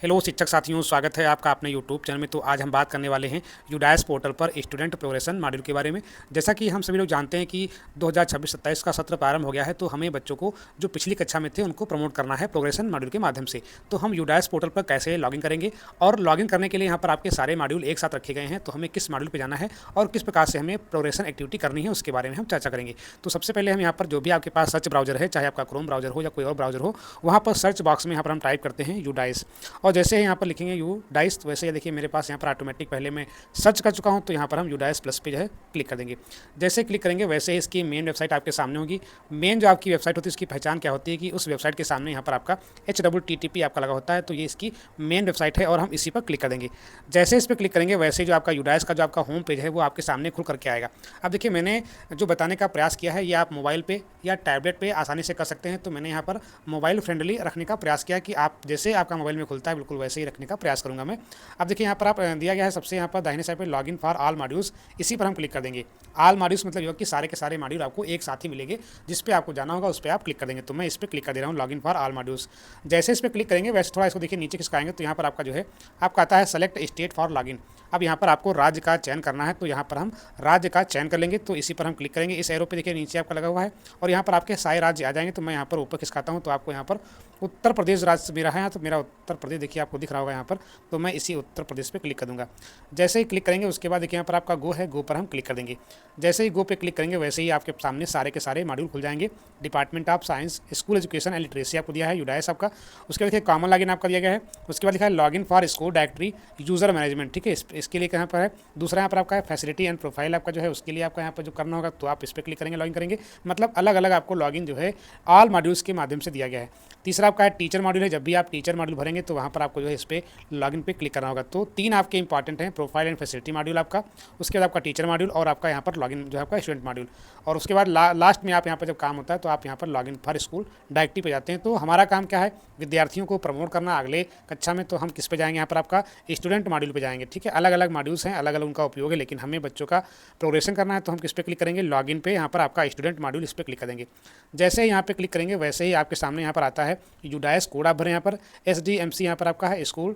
Hello शिक्षक साथियों, स्वागत है आपका अपने यूट्यूब चैनल में। तो आज हम बात करने वाले हैं यूडाइस पोर्टल पर स्टूडेंट प्रोग्रेशन मॉड्यूल के बारे में। जैसा कि हम सभी लोग जानते हैं कि 2026-27 का सत्र प्रारंभ हो गया है, तो हमें बच्चों को जो पिछली कक्षा में थे उनको प्रमोट करना है प्रोग्रेशन मॉड्यूल के माध्यम से। तो हम यूडाइस पोर्टल पर कैसे लॉगिन करेंगे, और लॉगिन करने के लिए यहाँ पर आपके सारे मॉड्यूल एक साथ रखे गए हैं, तो हमें किस मॉड्यूल पर जाना है और किस प्रकार से हमें प्रोग्रेशन एक्टिविटी करनी है उसके बारे में हम चर्चा करेंगे। तो सबसे पहले हम यहाँ पर जो भी आपके पास सर्च ब्राउजर है, चाहे आपका क्रोम ब्राउजर हो या कोई और ब्राउजर हो, वहाँ पर सर्च बॉक्स में यहाँ पर हम टाइप करते हैं यूडाइस, और जैसे ही यहाँ पर लिखेंगे यूडाइस, तो वैसे ही देखिए मेरे पास यहाँ पर ऑटोमेटिक पहले मैं सर्च कर चुका हूँ, तो यहाँ पर हम यूडाइस प्लस पे जो है क्लिक कर देंगे। जैसे क्लिक करेंगे वैसे ही इसकी मेन वेबसाइट आपके सामने होगी। मेन जो आपकी वेबसाइट होती है उसकी पहचान क्या होती है कि उस वेबसाइट के सामने यहाँ पर आपका HTTP आपका लगा होता है, तो ये इसकी मेन वेबसाइट है और हम इसी पर क्लिक कर देंगे। जैसे इस पर क्लिक करेंगे वैसे जो आपका यूडाइस का जो आपका होम पेज है वो आपके सामने खुल करके आएगा। अब देखिए मैंने जो बताने का प्रयास किया है ये आप मोबाइल पे या टैबलेट पे आसानी से कर सकते हैं, तो मैंने यहाँ पर मोबाइल फ्रेंडली रखने का प्रयास किया कि आप जैसे आपका मोबाइल में खुलता है बिल्कुल वैसे ही रखने का प्रयास करूँगा मैं। अब देखिए यहाँ पर आप दिया गया है सबसे यहाँ पर दाहिने साइड पे लॉगिन फॉर ऑल मॉड्यूल्स, इसी पर हम क्लिक कर देंगे। ऑल मॉड्यूल्स मतलब ये कि सारे के सारे मॉड्यूल आपको एक साथ ही मिलेंगे, जिस पे आपको जाना होगा उस पर आप क्लिक कर देंगे। तो मैं इस पर क्लिक कर दे रहा हूँ, लॉगिन फॉर ऑल मॉड्यूल्स। जैसे इस पर क्लिक करेंगे वैसे थोड़ा इसको देखिए नीचे खिसका आएंगे, तो यहाँ पर आपका जो है आपका आता है सेलेक्ट स्टेट फॉर लॉगिन। अब यहाँ पर आपको राज्य का चयन करना है, तो यहाँ पर हम राज्य का चयन कर लेंगे, तो इसी पर हम क्लिक करेंगे। इस एरो पे देखिए नीचे आपका लगा हुआ है और यहाँ पर आपके सारे राज्य आ जाएंगे। तो मैं यहाँ पर ऊपर खिसकाता हूँ, तो आपको यहाँ पर उत्तर प्रदेश राज्य मेरा है, तो मेरा उत्तर प्रदेश देखिए आपको दिख रहा होगा यहाँ पर, तो मैं इसी उत्तर प्रदेश पे क्लिक कर दूंगा। जैसे ही क्लिक करेंगे उसके बाद देखिए यहाँ पर आपका गो है, गो पर हम क्लिक कर देंगे। जैसे ही गो पे क्लिक करेंगे वैसे ही आपके सामने सारे के सारे मॉड्यूल खुल जाएंगे। Department of science, school education and literacy आपको दिया है यूडाइस आपका। उसके बाद देखिए कॉमन लॉगिन आपका दिया गया है। उसके बाद लिखा है login for school directory user management, ठीक है, इसके लिए यहाँ पर है। दूसरा यहाँ पर आपका है फैसिलिटी एंड प्रोफाइल आपका जो है, उसके लिए आपका यहाँ पर जो करना होगा तो आप इस पर क्लिक करेंगे, लॉगिन करेंगे। मतलब अलग अलग आपको लॉगिन जो है ऑल मॉड्यूल्स के माध्यम से दिया गया है। तीसरा आपका है टीचर मॉड्यूल है, जब भी आप टीचर मॉड्यूल भरेंगे तो वहाँ पर आपको जो है इस पर लॉगिन पे क्लिक करना होगा। तो तीन आपके इंपॉर्टेंट हैं, प्रोफाइल एंड फैसिलिटी मॉड्यूल आपका, उसके बाद आपका टीचर मॉड्यूल और आपका यहाँ पर लॉगिन जो है आपका स्टूडेंट मॉड्यूल। और उसके बाद लास्ट में आप यहाँ पर जब काम होता है तो आप यहाँ पर लॉगिन फॉर स्कूल डायरेक्टरी पे जाते हैं। तो हमारा काम क्या है, विद्यार्थियों को प्रमोट करना अगले कक्षा में। तो हम किस पे जाएंगे, यहाँ पर आपका स्टूडेंट मॉड्यूल पे जाएंगे, ठीक है। अलग अलग मॉड्यूल्स हैं, अलग अलग उनका उपयोग है, लेकिन हमें बच्चों का प्रोग्रेशन करना है, तो हम किस पे क्लिक करेंगे, लॉगिन पे। यहाँ पर आपका स्टूडेंट मॉड्यूल इस पर क्लिक करेंगे। जैसे ही यहाँ पे क्लिक करेंगे वैसे ही आपके सामने यहाँ पर आता है यूडाइस कोड आप भरें। यहाँ पर SDMC यहाँ पर आपका है, स्कूल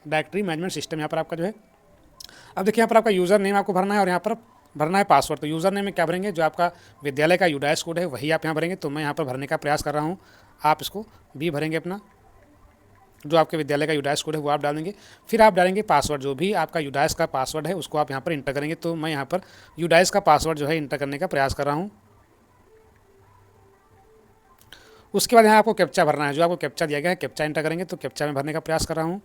डायरेक्टरी मैनेजमेंट सिस्टम यहाँ पर आपका जो है। अब देखिए यहाँ पर आपका यूज़र नेम आपको भरना है और यहाँ पर भरना है पासवर्ड। तो यूज़र नेम में क्या भरेंगे, जो आपका विद्यालय का यूडाइस कोड है वही आप यहाँ भरेंगे। तो मैं यहाँ पर भरने का प्रयास कर रहा हूँ, आप इसको भी भरेंगे अपना, जो आपके विद्यालय का यूडाइस कोड है वो आप डालेंगे। फिर आप डालेंगे पासवर्ड, जो भी आपका यूडाइस का पासवर्ड है उसको आप यहाँ पर इंटर करेंगे। तो मैं यहाँ पर यूडाइस का पासवर्ड जो है इंटर करने का प्रयास कर रहा हूँ। उसके बाद यहाँ आपको कैप्चा भरना है, जो आपको कैप्चा दिया गया है कैप्चा इंटर करेंगे। तो कैप्चा में भरने का प्रयास कर रहा हूँ।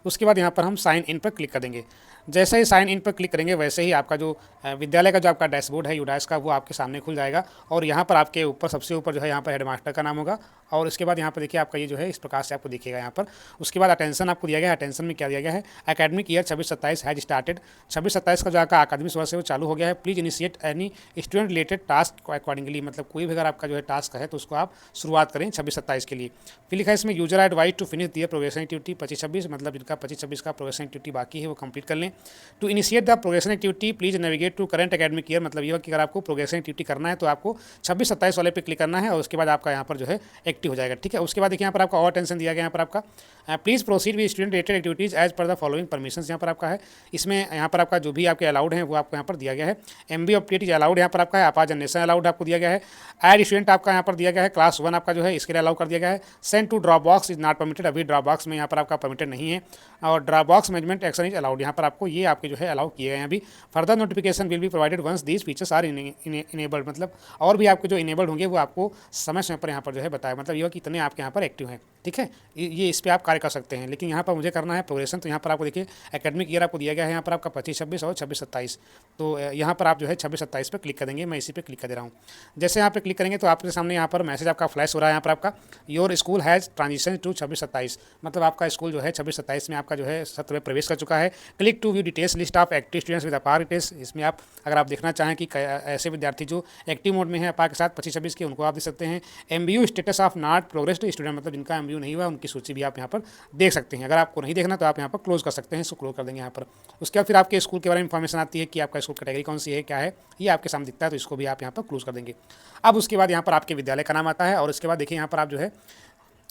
उसके बाद यहाँ पर हम साइन इन पर क्लिक कर देंगे। जैसे ही साइन इन पर क्लिक करेंगे वैसे ही आपका जो विद्यालय का जो आपका डैशबोर्ड है यूडाइस का वो आपके सामने खुल जाएगा। और यहाँ पर आपके ऊपर सबसे ऊपर जो है यहाँ पर हेडमास्टर का नाम होगा, और उसके बाद यहाँ पर देखिए आपका ये जो है इस प्रकार से आपको दिखेगा यहाँ पर। उसके बाद अटेंशन आपको दिया गया है। अटेंशन में क्या दिया गया है, एकेडमिक ईयर 26-27 हैज स्टार्टेड। 26-27 का जो आपका अकादमिक वर्ष है वो चालू हो गया है। Please initiate any student related task accordingly, मतलब कोई भी अगर आपका जो है टास्क है तो उसको आप शुरुआत करें 26-27 के लिए। फिर लिखा है इसमें user advise to finish their progression activity 25-26, मतलब जिनका 25-26 का प्रोग्रेशन एक्टिविटी बाकी है वो कंप्लीट कर लें। To initiate the progression activity please navigate to current academic year, मतलब ये कि अगर आपको प्रोग्रेशन एक्टिविटी करना है तो आपको 26-27 वाले पे क्लिक करना है और उसके बाद आपका यहाँ पर जो है एक्टिव हो जाएगा, ठीक है। उसके बाद देखिए यहाँ पर आपका और टेंशन दिया गया, यहाँ पर आपका please proceed with student related activities as per the following permissions यहाँ पर आपका है। इसमें यहाँ पर आपका जो भी आपके अलाउड है वो आपको यहाँ पर दिया गया है। MB ऑफ PhD अलाउड यहाँ पर आपका है। अपार जनरेशन अलाउड आपको दिया गया है। एड स्टूडेंट आपका यहाँ पर दिया गया है। क्लास 1 आपका जो है इसके लिए अलाउ कर दिया गया है। Send to drop box is not permitted, अभी ड्रॉप बॉक्स में यहाँ पर आपका परमिटेड नहीं है। और drop box management action is allowed, यहाँ पर आपको ये आपके जो है अलाउ किए गए हैं अभी। Further notification will be provided once these features are enabled, मतलब और भी आपके जो इनेबल्ड होंगे वो आपको समय समय पर यहाँ पर जो है बताया, मतलब ये कि इतने आपके यहाँ पर एक्टिव हैं, ठीक है। ये इस पर आप कार्य कर सकते हैं, लेकिन यहाँ पर मुझे करना है प्रोग्रेशन। तो यहाँ पर आपको देखिए एकेडमिक ईयर आपको दिया गया है यहाँ पर आपका 25-26 और 26-27। तो यहाँ पर आप जो है 26-27 पर क्लिक कर देंगे। मैं इसी पे क्लिक कर दे रहा हूँ। जैसे यहाँ पे क्लिक करेंगे तो आपके सामने यहाँ पर मैसेज आपका फ्लैश हो रहा है। यहाँ पर आपका your school has transition to 26-27, मतलब आपका स्कूल जो है 26-27 में आपका जो है सत्र में प्रवेश कर चुका है। Click to to view details list of active students with APAR details, इसमें आप अगर आप देखना चाहें कि ऐसे विद्यार्थी जो एक्टिव मोड में है अपार के साथ 25-26 के, उनको आप देख सकते हैं। MBU status of not progressed student, मतलब जिनका MBU नहीं हुआ उनकी सूची भी आप यहाँ पर देख सकते हैं। अगर आपको नहीं देखना तो आप यहाँ पर क्लोज कर सकते हैं, इसको क्लोज कर देंगे यहाँ पर। उसके बाद फिर आपके स्कूल के बारे में इन्फॉर्मेशन आती है कि आपका स्कूल कैटेगरी कौन सी है, क्या है, ये आपके सामने दिखता है, तो इसको भी आप यहाँ पर क्लोज कर देंगे। अब उसके बाद यहाँ पर आपके विद्यालय का नाम आता है और उसके बाद देखिए यहाँ पर आप जो है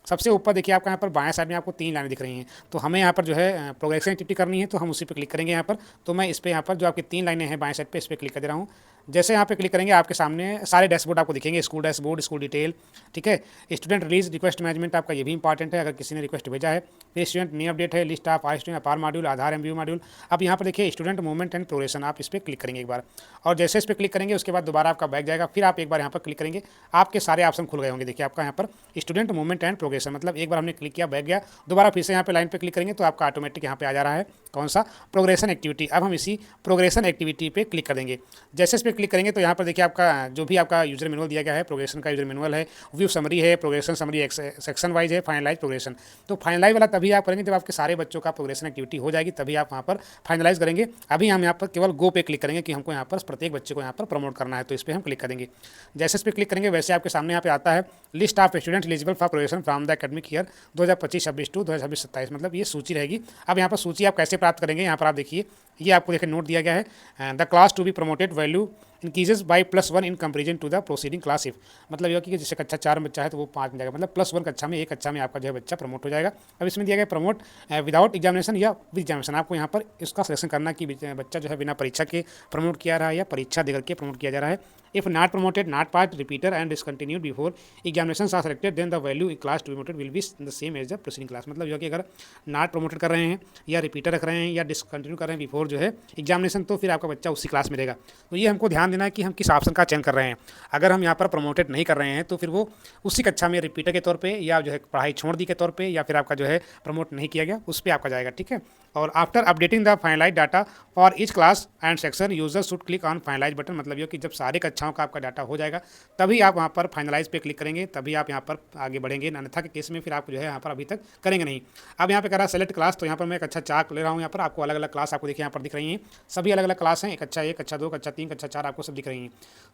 सबसे ऊपर देखिए आपका यहाँ पर बाएं साइड में आपको 3 लाइनें दिख रही हैं। तो हमें यहाँ पर जो है प्रोग्रेशन एक्टिविटी करनी है, तो हम उसी पे क्लिक करेंगे यहाँ पर। तो मैं इस पर यहाँ पर जो आपकी 3 लाइनें हैं बाएं साइड पे, इस पर क्लिक कर दे रहा हूँ। जैसे यहाँ पे क्लिक करेंगे आपके सामने सारे डैशबोर्ड आपको दिखेंगे, स्कूल डैशबोर्ड, स्कूल डिटेल, ठीक है। स्टूडेंट रिलीज रिक्वेस्ट मैनेजमेंट आपका ये भी इंपॉर्टेंट है, अगर किसी ने रिक्वेस्ट भेजा है। फिर स्टूडेंट न्यू अपडेट है, लिस्ट ऑफ स्टूडेंट अपार मॉड्यूल, आधार MBU मॉड्यूल। अब यहाँ पर देखिए स्टूडेंट मूवमेंट एंड प्रोग्रेशन, आप इस पर क्लिक करेंगे एक बार, और जैसे इस पर क्लिक करेंगे उसके बाद दोबारा आपका बैक जाएगा, फिर आप एक बार यहाँ पर क्लिक करेंगे, आपके सारे ऑप्शन खुल गए होंगे। देखिए आपका यहाँ पर स्टूडेंट मूवमेंट एंड प्रोग्रेशन, मतलब एक बार हमने क्लिक किया, बैक गया, दोबारा फिर से यहाँ पे लाइन पे क्लिक करेंगे तो आपका ऑटोमेटिक यहाँ पे आ जा रहा है कौन सा, प्रोग्रेशन एक्टिविटी। अब हम इसी प्रोग्रेशन एक्टिविटी पे क्लिक कर देंगे। जैसे इस पर क्लिक करेंगे तो यहाँ पर देखिए आपका जो भी आपका यूजर मैनुअल दिया गया है, प्रोग्रेशन का यूजर मैनुअल है, व्यू समरी है, प्रोग्रेशन समरी सेक्शन वाइज है, फाइनलाइज प्रोग्रेशन। तो फाइनलाइज वाला तभी आप करेंगे जब आपके सारे बच्चों का प्रोग्रेशन एक्टिविटी हो जाएगी, तभी आप वहाँ पर फाइनलाइज करेंगे। अभी हम यहाँ पर केवल गो पे क्लिक करेंगे कि हमको यहाँ पर प्रत्येक बच्चे को यहाँ पर प्रमोट करना है, तो इस पर हम क्लिक करेंगे। जैसे इस पर क्लिक करेंगे वैसे आपके सामने यहाँ पे आता है list of student eligible for progression from the academic year 2025-26 to 2026-27, मतलब ये सूची रहेगी। अब यहाँ पर सूची आप कैसे प्राप्त करेंगे, यहाँ पर आप देखिए ये आपको देखिए नोट दिया गया है, the class to be promoted value increases by +1 in comparison to the proceeding class if, मतलब ये कि जैसे कक्षा 4 में बच्चा है तो वो 5 में जाएगा, मतलब +1 कक्षा में, एक कक्षा में आपका जो है बच्चा प्रमोट हो जाएगा। अब इसमें दिया गया प्रमोट विदाउट एग्जामिनेशन या विद एग्जामिनेशन, आपको यहाँ पर इसका सिलेक्शन करना कि बच्चा जो है बिना परीक्षा के प्रमोट किया रहा है या परीक्षा देकर के प्रमोट किया जा रहा है। If not promoted, not pass, repeater and discontinued before examinations are selected, then the value in class to be promoted will be the same as the proceeding class, मतलब जो कि अगर नॉट प्रमोटेड कर रहे हैं या रिपीटर रख रहे हैं या डिसकंटिन्यू कर रहे हैं बिफोर जो है एग्जामिनेशन, तो फिर आपका बच्चा उसी क्लास में रहेगा। तो ये हमको ध्यान देना है कि हम किस ऑप्शन का चयन कर रहे हैं। अगर हम यहाँ पर प्रमोटेड नहीं कर रहे हैं तो फिर वो उसी कक्षा में रिपीटर के तौर पे या जो है पढ़ाई छोड़ दी के तौर पे या फिर आपका जो है प्रमोट नहीं किया गया उस पर आपका जाएगा, ठीक है। और after updating the finalise data for each class and section user should click on finalise button, मतलब ये कि जब सारे कक्षाओं का आपका डाटा हो जाएगा तभी आप वहाँ पर फाइनलाइज पे क्लिक करेंगे, तभी आप यहाँ पर आगे बढ़ेंगे, अन्यथा के केस में फिर आप जो है यहाँ पर अभी तक करेंगे नहीं। अब यहाँ पे करा सेलेक्ट क्लास, तो यहाँ पर मैं कक्षा 4 ले रहा हूँ, यहाँ पर आपको अलग अलग क्लास आपको देखिए यहाँ पर दिख रही हैं, सभी अलग अलग क्लास हैं, कक्षा 1, कक्षा 2, कक्षा 3, कक्षा 4 आपको सब दिख रही हैं।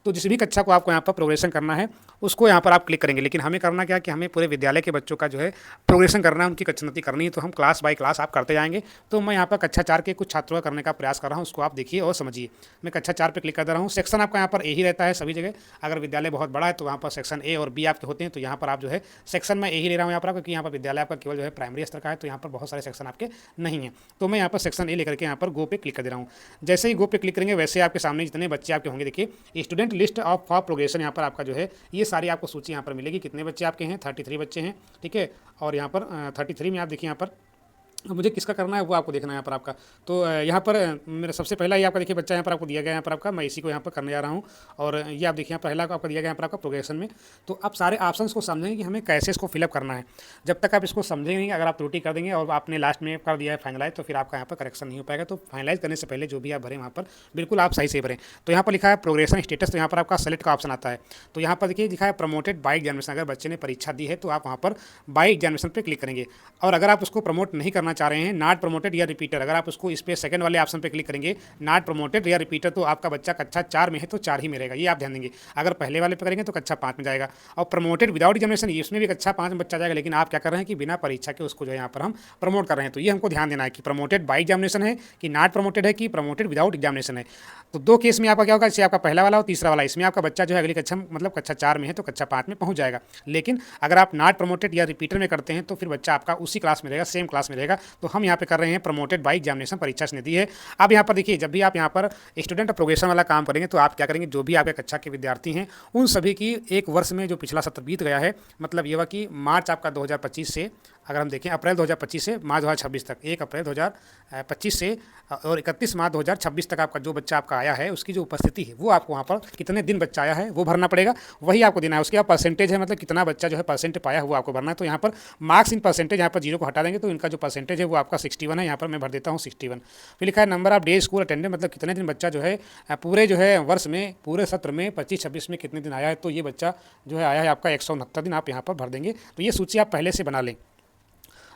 तो जिस भी कक्षा को आपको यहाँ पर प्रोग्रेशन करना है उसको यहाँ पर आप क्लिक करेंगे, लेकिन हमें करना क्या कि हमें पूरे विद्यालय के बच्चों का जो है प्रोग्रेशन करना है, उनकी कक्षानति करनी है, तो हम क्लास बाय क्लास आप करते जाएंगे। तो मैं यहाँ पर कक्षा 4 के कुछ छात्रों का करने का प्रयास कर रहा हूँ, उसको आप देखिए और समझिए। मैं कक्षा 4 पे क्लिक कर दे रहा हूँ। सेक्शन आपका यहाँ पर ए ही रहता है सभी जगह, अगर विद्यालय बहुत बड़ा है तो वहाँ पर सेक्शन ए और बी आपके होते हैं, तो यहाँ पर आप जो है सेक्शन में ए ही ले रहा हूँ यहाँ पर, क्योंकि यहाँ पर विद्यालय आपका केवल जो है प्राइमरी स्तर का है, तो यहाँ पर बहुत सारे सेक्शन आपके नहीं हैं। तो मैं यहाँ पर सेक्शन ए लेकर के यहाँ पर गो पे क्लिक कर दे रहा हूँ। जैसे ही गो पे क्लिक करेंगे वैसे आपके सामने जितने बच्चे आपके होंगे, देखिए student list of for progression, यहाँ पर आपका जो है ये सारी आपको सूची यहाँ पर मिलेगी, कितने बच्चे आपके हैं, 33 बच्चे हैं, ठीक है। और यहाँ पर 33 में आप देखिए यहाँ पर मुझे किसका करना है वो आपको देखना है यहाँ पर आपका। तो यहाँ पर मेरा सबसे पहला ये आपका देखिए बच्चा यहाँ पर आपको दिया गया, यहाँ पर आपका मैं इसी को यहाँ पर करने जा रहा हूँ। और ये आप देखिए यहाँ पहला आपका दिया गया यहाँ पर आपका प्रोग्रेशन में। तो आप सारे ऑप्शंस को समझेंगे कि हमें कैसे इसको फिलअप करना है। जब तक आप इसको समझेंगे नहीं, अगर आप त्रुटि कर देंगे और आपने लास्ट में कर दिया है फाइनलाइज, तो फिर आपका यहाँ पर करेक्शन नहीं हो पाएगा। तो फाइनलाइज करने से पहले जो भी आप भरें वहाँ पर बिल्कुल आप सही से भरें। तो यहाँ पर लिखा है प्रोग्रेशन स्टेटस, तो यहाँ पर आपका सेलेक्ट का ऑप्शन आता है। तो यहाँ पर देखिए लिखा है प्रमोटेड बाई एग्जामिनेशन, अगर बच्चे ने परीक्षा दी है तो आप वहाँ पर बाई एग्जामिनेशन पर क्लिक करेंगे। और अगर आप उसको प्रमोट नहीं करना चाह रहे हैं, नॉट प्रमोटेड या रिपीटर, अगर आप उसको इस पे सेकंड वाले ऑप्शन पे क्लिक करेंगे नॉट प्रमोटेड या रिपीटर, तो आपका बच्चा कक्षा 4 में है तो 4 ही में रहेगा, ये आप ध्यान देंगे। अगर पहले वाले पे करेंगे तो कक्षा 5 में जाएगा। और प्रमोटेड विदाउट एग्जामिनेशन, इसमें भी कक्षा 5 में बच्चा जाएगा, लेकिन आप क्या कर रहे हैं कि बिना परीक्षा के उसको जो है यहाँ पर हम प्रमोट कर रहे हैं। तो ये हमको ध्यान देना है कि प्रमोटेड बाई एग्जामिनेशन है कि नॉट प्रमोटेड है कि प्रमोटेड विदाउट एग्जामिनेशन है। तो दो केस में आपका क्या होगा, जैसे आपका पहला वाला और तीसरा वाला, इसमें आपका बच्चा जो है अगली कक्षा मतलब कक्षा 4 में है तो कक्षा 5 में पहुंच जाएगा। लेकिन अगर आप नॉट प्रमोटेड या रिपीटर में करते हैं तो फिर बच्चा आपका उसी क्लास में रहेगा, सेम क्लास में रहेगा। तो हम यहाँ पे कर रहे हैं प्रमोटेड बाई एग्जामिनेशन, परीक्षा इसने दी है। अब यहाँ पर देखिए जब भी आप यहाँ पर स्टूडेंट प्रोग्रेशन वाला काम करेंगे तो आप क्या करेंगे, जो भी आपके कक्षा के विद्यार्थी हैं उन सभी की एक वर्ष में जो पिछला सत्र बीत गया है, मतलब ये हुआ कि मार्च आपका 2025 से, अगर हम देखें अप्रैल 2025 से मार्च 2026 तक, 1 अप्रैल 2025 से और 31 मार्च 2026 तक आपका जो बच्चा आपका आया है उसकी जो उपस्थिति है वो आपको वहाँ पर कितने दिन बच्चा आया है वो भरना पड़ेगा, वही आपको देना है। उसके बाद परसेंटेज है, मतलब कितना बच्चा जो है परसेंट पाया है वो आपको भरना है। तो यहाँ पर मार्क्स इन परसेंटेज, यहाँ पर 0 को हटा देंगे तो इनका जो परसेंटेज है वो आपका 61 है, यहाँ पर मैं भर देता हूँ 61। फिर लिखा है number of day school attendant, मतलब कितने दिन बच्चा जो है पूरे जो है वर्ष में पूरे सत्र में 25-26 में कितने दिन आया है, तो ये बच्चा जो है आया है आपका 169 दिन, आप यहाँ पर भर देंगे। तो ये सूची आप पहले से बना लें।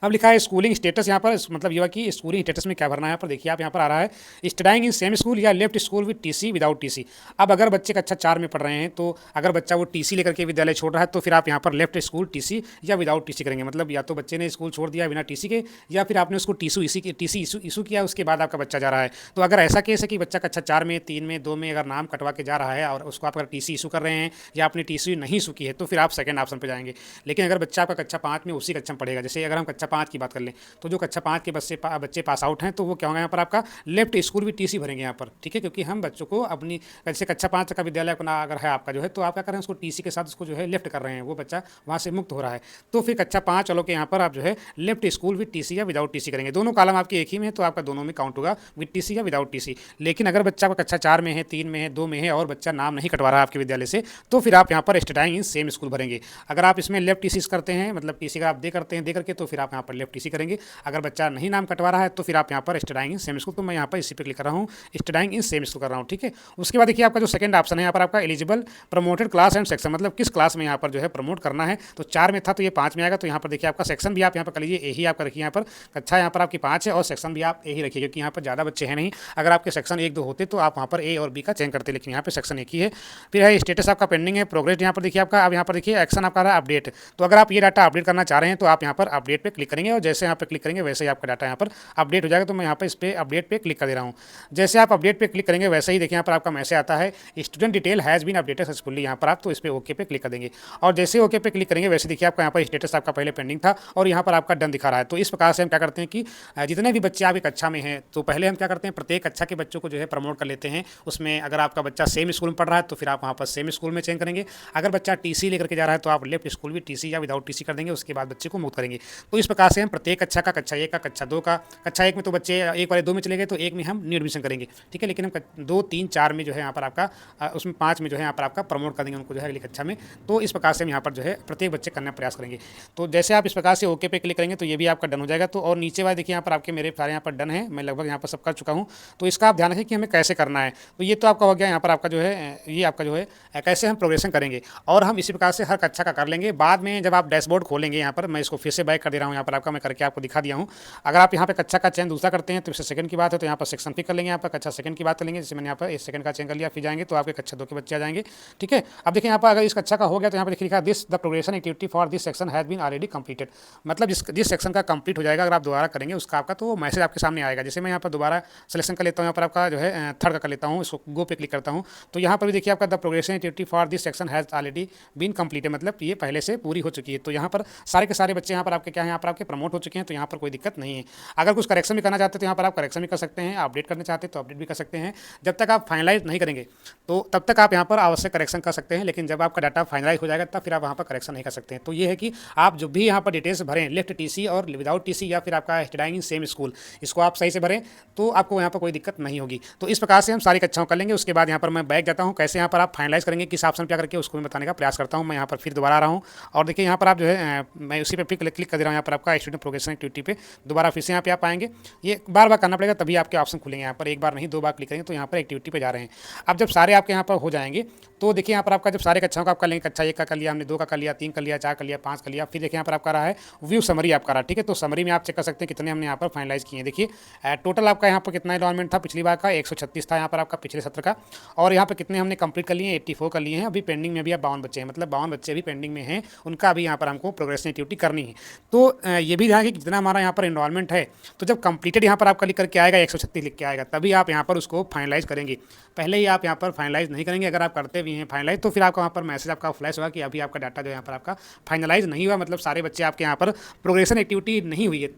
अब लिखा है स्कूलिंग स्टेटस, यहाँ पर मतलब ये हुआ कि स्कूलिंग स्टेटस में क्या भरना है। यहाँ पर देखिए आप यहाँ पर आ रहा है स्टडाइंग इन सेम स्कूल या left school with TC without TC. अब अगर बच्चे कक्षा 4 में पढ़ रहे हैं तो अगर बच्चा वो टीसी लेकर के विद्यालय छोड़ रहा है तो फिर आप यहाँ पर लेफ्ट स्कूल टीसी या विदाउट टीसी करेंगे। मतलब या तो बच्चे ने स्कूल छोड़ दिया बिना टीसी के, या फिर आपने उसको टीसी इशू किया, उसके बाद आपका बच्चा जा रहा है। तो अगर ऐसा केस है कि बच्चा कक्षा 4 में, 3 में, 2 में अगर नाम कटवा के जा रहा है और उसको आप अगर टीसी इशू कर रहे हैं या आपने टीसी नहीं इशू की है तो फिर आप सेकंड ऑप्शन पे जाएंगे। लेकिन अगर बच्चा आपका कक्षा 5 में उसी कक्षा में पढ़ेगा, जैसे अगर हम कक्षा 5 की बात कर लें तो जो कक्षा 5 के बच्चे पास आउट हैं तो वो क्या होगा, यहाँ पर आपका लेफ्ट स्कूल भी टीसी भरेंगे यहाँ पर, ठीक है। क्योंकि हम बच्चों को अपनी जैसे कक्षा 5 का विद्यालय अपना अगर है आपका जो है, तो आप क्या कर रहे हैं उसको टीसी के साथ उसको जो है लेफ्ट कर रहे हैं, वो बच्चा वहाँ से मुक्त हो रहा है। तो फिर कक्षा 5 वालों के यहाँ पर आप जो है लेफ्ट स्कूल विद टीसी या विदाउट टीसी करेंगे। दोनों कॉलम आपके एक ही में है तो आपका दोनों में काउंट होगा विद टीसी या विदाउट टीसी। लेकिन अगर बच्चा आपका कक्षा 4 में है, 3 में है, 2 में है और बच्चा नाम नहीं कटवा रहा है आपके विद्यालय से, तो फिर आप यहाँ पर स्टडाइंग इन सेम स्कूल भरेंगे। अगर आप इसमें लेफ्ट टीसी करते हैं, मतलब टीसी का आप दे करके तो फिर आप यहाँ पर लेफ्ट टीसी करेंगे। अगर बच्चा नहीं नाम कटवा रहा है तो फिर आप यहाँ पर स्टडाइंग इन सेम स्कूल, तो मैं यहाँ पर इसी पे क्लिक कर रहा हूँ, स्टडाइंग इन सेम स्कूल कर रहा हूँ, ठीक है। उसके बाद देखिए आपका जो सेकंड ऑप्शन है यहाँ पर आपका eligible promoted class and section, मतलब किस क्लास में यहाँ पर जो है प्रमोट करना है। तो 4 में था तो ये 5 में आएगा, तो यहाँ पर देखिए आपका सेक्शन भी आप यहाँ पर कर लीजिए, यही आपका रखिए यहाँ पर। कक्षा यहाँ पर आपकी 5 है और सेक्शन भी आप यही रखिए, क्योंकि यहाँ पर ज़्यादा बच्चे हैं नहीं। अगर आपके सेक्शन 1-2 होते तो आप वहाँ पर ए और बी का चेंज करते, लेकिन यहाँ पर सेक्शन एक ही है। फिर है स्टेटस आपका पेंडिंग है, प्रोग्रेस यहाँ पर देखिए आपका। अब यहाँ पर देखिए एक्शन आपका रहा अपडेट। तो अगर आप ये डाटा अपडेट करना चाह रहे हैं तो आप यहाँ पर अपडेट पे क्लिक करेंगे और जैसे यहाँ पर क्लिक करेंगे वैसे ही आपका डाटा यहाँ पर अपडेट हो जाएगा। तो मैं यहाँ पर इस पर अपडेट पे क्लिक कर दे रहा हूँ। जैसे आप अपडेट पे क्लिक करेंगे वैसे ही देखिए यहाँ पर आपका मैसेज आता है student detail has been updated successfully. यहाँ पर आप तो इस पर ओके पे क्लिक कर देंगे और जैसे ओके पे क्लिक करेंगे वैसे देखिए आपका यहाँ पर स्टेटस आपका पहले पेंडिंग था और यहाँ पर आपका डन दिखा रहा है। तो इस प्रकार से हम क्या करते हैं कि जितने भी बच्चे आपकी कक्षा में हैं तो पहले हम क्या करते हैं प्रत्येक कक्षा के बच्चों को जो है प्रमोट कर लेते हैं। उसमें अगर आपका बच्चा सेम स्कूल में पढ़ रहा है तो फिर आप वहाँ पर सेम स्कूल में चेंज करेंगे। अगर बच्चा टीसी लेकर के जा रहा है तो आप लेफ्ट स्कूल भी टीसी या विदाउट टीसी कर देंगे, उसके बाद बच्चे को मुक्त करेंगे। तो इस प्रकार से हम प्रत्येक कक्षा का, कक्षा 1 का, कक्षा 2 का, कक्षा 1 में तो बच्चे एक वाले 2 में चले गए तो 1 में हम न्यू एडमिशन करेंगे, ठीक है। लेकिन हम 2, 3, 4 में जो है यहाँ पर आपका उसमें 5 में जो है यहाँ पर आपका प्रमोट कर देंगे उनको जो है अगली कक्षा में। तो इस प्रकार से हम यहाँ पर जो है प्रत्येक बच्चे करने का प्रयास करेंगे। तो जैसे आप इस प्रकार से ओके पे क्लिक करेंगे तो ये भी आपका डन हो जाएगा। तो और नीचे वाले देखिए यहाँ पर आपके मेरे सारे यहाँ पर डन है, मैं लगभग यहाँ पर सब कर चुका हूँ। तो इसका आप ध्यान रखें कि हमें कैसे करना है। तो ये तो आपका हो गया यहाँ पर आपका जो है ये आपका जो है कैसे हम प्रोग्रेशन करेंगे और हम इसी प्रकार से हर कक्षा का कर लेंगे। बाद में जब आप डैशबोर्ड खोलेंगे यहाँ पर, मैं इसको फिर से बैक कर दे रहा हूँ, यहाँ पर आपका मैं करके आपको दिखा दिया हूँ। अगर आप यहाँ पे कक्षा का चयन दूसरा करते हैं तो इससे सेकंड की बात है तो यहाँ पर सेक्शन पिक कर लेंगे। यहाँ पर कक्षा सेकंड की बात कर लेंगे, जैसे मैंने यहाँ पर इस सेकंड का चयन कर लिया, फिर जाएंगे तो आपके कक्षा 2 के बच्चे आ जाएंगे, ठीक है। अब देखिए यहाँ पर अगर इस कक्षा का हो गया तो यहाँ पर देखिए लिखा this the progression activity for this section has been already completed. मतलब जिस सेक्शन का कंप्लीट हो जाएगा अगर आप दोबारा करेंगे उसका आपका तो मैसेज आपके सामने आएगा। जैसे मैं यहाँ पर दोबारा सिलेक्शन कर लेता हूँ, यहाँ पर आपका जो है थर्ड का कर लेता हूँ, इसको गो पे क्लिक करता हूँ तो यहाँ पर भी देखिए आपका the progression activity for this section has already been completed, मतलब ये पहले से पूरी हो चुकी है। तो यहाँ पर सारे के सारे बच्चे यहाँ पर आपके क्या है, यहाँ पर आपके प्रमोट हो चुके हैं, तो यहाँ पर कोई दिक्कत नहीं है। अगर कुछ करेक्शन भी करना चाहते हैं तो यहाँ पर आप करेक्शन भी कर सकते हैं, अपडेट करना चाहते हैं तो अपडेट भी कर सकते हैं। जब तक आप फाइनलाइज नहीं करेंगे तो तब तक आप यहाँ पर आवश्यक करेक्शन कर सकते हैं, लेकिन जब आपका डाटा फाइनलाइज हो जाएगा तब फिर आप वहाँ पर करेक्शन नहीं कर सकते हैं। तो ये है कि आप जो भी यहाँ पर डिटेल्स भरें लेफ्ट टीसी और विदाउट टीसी या फिर आपका स्टडाइंग इन सेम स्कूल, इसको आप सही से भरें तो आपको यहाँ पर कोई दिक्कत नहीं होगी। तो इस प्रकार से हम सारी कक्षाओं कर लेंगे। उसके बाद यहाँ पर मैं बैक जाता हूँ, कैसे यहाँ पर आप फाइनलाइज करेंगे, किस ऑप्शन क्या करके उसको मैं बताने का प्रयास करता हूँ। मैं यहाँ पर फिर दोबारा आ रहा हूँ और देखिए यहाँ पर आप जो है मैं उसी पे क्लिक कर दे रहा हूँ, यहाँ पर आपका स्टूडेंट प्रोग्रेशन एक्टिविटी पे दोबारा फिर से यहाँ पे आप आएंगे। ये बार बार करना पड़ेगा तभी आपके ऑप्शन खुलेंगे, यहाँ पर एक बार नहीं 2 बार क्लिक करेंगे तो यहाँ पर एक्टिविटी पे जा रहे हैं। अब जब सारे आपके यहाँ पर हो जाएंगे तो देखिए यहाँ पर आपका जब सारे कक्षाओं का आप कर लेंगे, कक्षा 1 का कर लिया हमने, 2 का कर लिया, 3 कर लिया, 4 कर लिया, 5 कर लिया, फिर देखिए यहाँ पर आपका रहा है व्यू समरी आपका रहा, ठीक है। तो समरी में आप चेक कर सकते हैं कितने हमने यहाँ पर फाइनलाइज किए हैं। देखिए टोटल आपका यहाँ पर कितना एनरोलमेंट था पिछली बार का 136 था यहाँ पर आपका पिछले सत्र का, और यहाँ पर कितने हमने कंप्लीट कर लिए 84 कर लिए हैं। अभी पेंडिंग में भी आप 52 बच्चे हैं, मतलब 52 बच्चे भी पेंडिंग में हैं, उनका अभी यहाँ पर हमको प्रोग्रेशन एक्टिविटी करनी है। तो ये भी ध्यान कि जितना हमारा यहाँ पर एनरोलमेंट है तो जब कंप्लीटेड यहाँ पर आपका लिख करके आएगा 136 लिख के आएगा तभी आप यहाँ पर उसको फाइनलाइज करेंगे। पहले ही आप यहाँ पर फाइनलाइज नहीं करेंगे। अगर आप करते भी हैं फाइनलाइज तो फिर आपका वहाँ पर मैसेज आपका फ्लैश होगा कि अभी आपका डाटा जो यहाँ पर आपका फाइनलाइज नहीं हुआ, मतलब सारे बच्चे आपके यहाँ पर प्रोग्रेशन एक्टिविटी नहीं हुई है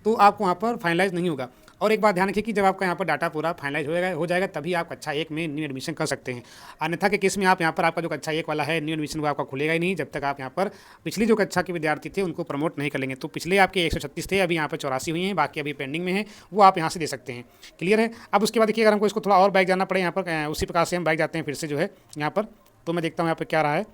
तो आपको वहाँ पर फाइनलाइज नहीं होगा। और एक बात ध्यान रखिए कि जब आपका यहाँ पर डाटा पूरा फाइनलाइज हो जाएगा तभी आप कक्षा 1 में न्यू एडमिशन कर सकते हैं। अन्यथा के केस में आप यहाँ पर आपका जो कक्षा 1 वाला है न्यू एडमिशन वो आपका खुलेगा ही नहीं जब तक आप यहाँ पर पिछली जो कक्षा के विद्यार्थी थे उनको प्रमोट नहीं कर लेंगे। तो पिछले आपके 136 थे, अभी यहाँ पर 84 हुई हैं, बाकी अभी पेंडिंग में है, वो आप यहाँ से दे सकते हैं। क्लियर है। अब उसके बाद देखिए अगर हमको इसको थोड़ा और बैक जाना पड़े यहाँ पर उसी प्रकार से हम बैक जाते हैं फिर से जो है यहाँ पर, तो मैं देखता हूँ यहाँ पर क्या रहा है।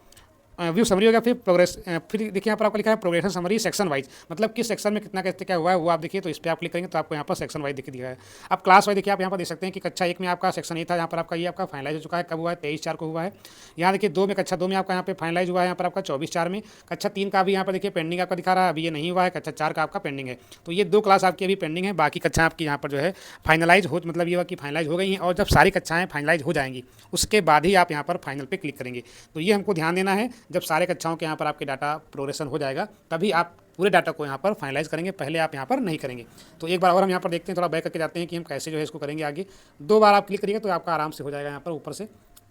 व्यू समरी हो गया, फिर प्रोग्रेस, फिर देखिए यहाँ पर आपको लिखा है प्रोग्रेशन समरी सेक्शन वाइज, मतलब किस सेक्शन में कितना कैसे क्या हुआ है वो आप देखिए। तो इस पर आप क्लिक करेंगे तो आपको यहाँ पर सेक्शन वाइज दिख दिया है। अब क्लास वाइज देखिए, आप यहाँ पर देख सकते हैं कि कक्षा 1 में आपका सेक्शन ए था, यहाँ पर आपका ये आपका फाइनलाइज हो चुका है, कब हुआ है 23/4 को हुआ है। यहाँ देखिए 2 में, कक्षा 2 में आपका यहाँ पे फाइनलाइज हुआ है, यहाँ पर आपका 24/4 में। कक्षा 3 का भी यहाँ पर देखिए पेंडिंग आपका दिखा रहा है, अभी ये नहीं हुआ है। कक्षा 4 का आपका पेंडिंग है। तो ये 2 क्लास आपकी अभी पेंडिंग है, बाकी कक्षा आपकी यहाँ पर जो है फाइनलाइज हो, मतलब ये हुआ कि फाइनलाइज हो गई हैं। और जब सारी कक्षाएं फाइनलाइज हो जाएंगी उसके बाद ही आप यहाँ पर फाइनल पे क्लिक करेंगे। तो ये हमको ध्यान देना है, जब सारे कक्षाओं के यहाँ पर आपके डाटा प्रोग्रेशन हो जाएगा तभी आप पूरे डाटा को यहाँ पर फाइनलाइज करेंगे, पहले आप यहाँ पर नहीं करेंगे। तो एक बार और हम यहाँ पर देखते हैं, थोड़ा बैक करके जाते हैं कि हम कैसे जो है इसको करेंगे आगे। 2 बार आप क्लिक करिएगा तो आपका आराम से हो जाएगा यहाँ पर ऊपर से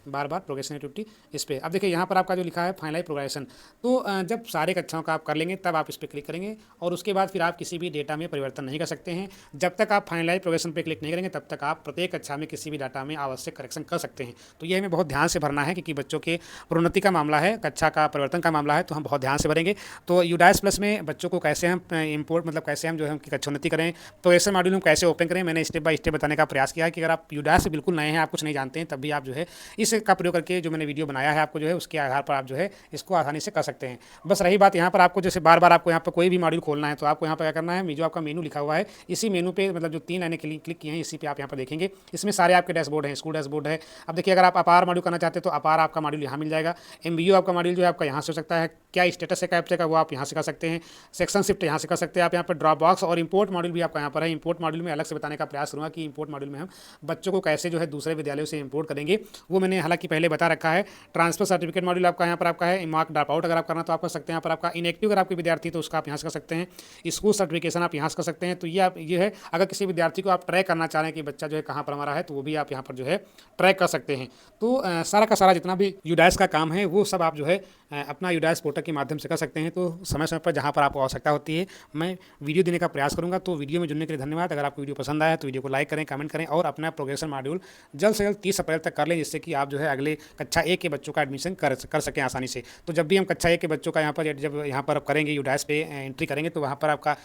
बार बार प्रोग्रेशन एक्टिविटी इस पर। अब देखिए यहाँ पर आपका जो लिखा है फाइनलाइज प्रोग्रेशन, तो जब सारे कक्षाओं का आप कर लेंगे तब आप इस पर क्लिक करेंगे और उसके बाद फिर आप किसी भी डेटा में परिवर्तन नहीं कर सकते हैं। जब तक आप फाइनलाइज प्रोग्रेशन पे क्लिक नहीं करेंगे तब तक आप प्रत्येक कक्षा में किसी भी डाटा में आवश्यक करेक्शन कर सकते हैं। तो ये हमें बहुत ध्यान से भरना है, क्योंकि बच्चों के प्रोन्नति का मामला है, कक्षा का परिवर्तन का मामला है, तो हम बहुत ध्यान से भरेंगे। तो यूडाइस प्लस में बच्चों को कैसे हम इम्पोर्ट, मतलब कैसे हम जो है उनकी कक्षोन्नति करें, प्रोग्रेशन मॉड्यूल हम कैसे ओपन करें, मैंने स्टेप बाय स्टेप बताने का प्रयास किया है कि अगर आप यूडाइस से बिल्कुल नए हैं, आप कुछ नहीं जानते हैं, तब भी आप जो है इसका प्रयोग करके जो मैंने वीडियो बनाया है आपको जो है उसके आधार पर आप जो है इसको आसानी से कर सकते हैं। बस रही बात यहाँ पर आपको जैसे बार बार आपको यहाँ पर कोई भी मॉड्यूल खोलना है तो आपको यहाँ पर क्या करना है, जो आपका मेनू लिखा हुआ है इसी मेनू पे, मतलब जो 3 लाइनें क्लिक की हैं इसी पे आप यहाँ पर देखेंगे। इसमें सारे आपके डैशबोर्ड हैं, स्कूल डैशबोर्ड है। अब देखिए अगर आप अपार मॉड्यूल करना चाहते हैं तो अपार आपका मॉड्यूल यहाँ मिल जाएगा। एमबीयू आपका मॉड्यूल जो है आपका यहाँ से हो सकता है, क्या स्टेटस है कैप्चा का वो आप यहाँ से कर सकते हैं। सेक्शन शिफ्ट यहाँ से कर सकते हैं आप, यहाँ पर ड्रॉप बॉक्स और इंपोर्ट मॉड्यूल भी आपका यहाँ पर है। इंपोर्ट मॉड्यूल में अलग से बताने का प्रयास करूँगा कि इंपोर्ट मॉड्यूल में हम बच्चों को कैसे जो है दूसरे विद्यालयों से इंपोर्ट करेंगे, वो मैंने हालांकि पहले बता रखा है। ट्रांसफर सर्टिफिकेट मॉड्यूल आपका यहाँ पर आपका है। मार्क ड्रॉप आउट अगर आप करना तो आप कर सकते हैं। यहाँ पर आपका इनएक्टिव अगर आपके विद्यार्थी तो उसका आप यहाँ से कर सकते हैं। स्कूल सर्टिफिकेशन आप यहाँ से कर सकते हैं। तो ये है, अगर किसी विद्यार्थी को आप ट्रैक करना चाह रहे हैं कि बच्चा जो है कहाँ पर हमारा है, तो वो भी आप यहाँ पर जो है ट्रैक कर सकते हैं। तो सारा का सारा जितना भी यूडाइस का काम है वो सब आप जो है अपना यूडाइस पोर्टल के माध्यम से कर सकते हैं। तो समय समय पर जहाँ पर आपको आवश्यकता होती है मैं वीडियो देने का प्रयास करूँगा। तो वीडियो में जुड़ने के लिए धन्यवाद। अगर आपको वीडियो पसंद आया तो वीडियो को लाइक करें, कमेंट करें और अपना प्रोग्रेशन मॉड्यूल जल्द से जल्द 30 अप्रैल तक कर लें, जिससे कि आप जो है अगले कक्षा 1 के बच्चों का एडमिशन कर सकें आसानी से। तो जब भी हम कक्षा 1 के बच्चों का यहाँ पर जब यहाँ पर करेंगे यूडाइस पे एंट्री करेंगे तो वहाँ पर आपका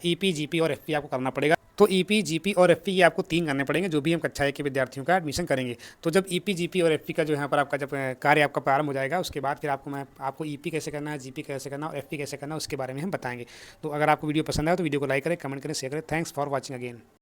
ईपी, जीपी और एफपी आपको करना पड़ेगा। तो ईपी, जीपी और एफपी ये आपको 3 करने पड़ेंगे जो भी हम कक्षा 1 के विद्यार्थियों का एडमिशन करेंगे। तो जब ईपी, जीपी और एफपी का जो यहाँ पर आपका जब कार्य आपका प्रारंभ हो जाएगा उसके बाद फिर आपको ईपी कैसे करना है, जीपी कैसे करना और एफपी कैसे करना है उसके बारे में हम बताएंगे। तो अगर आपको वीडियो पसंद आए तो वीडियो को लाइक करें, कमेंट करें, शेयर करें। Thanks for watching again.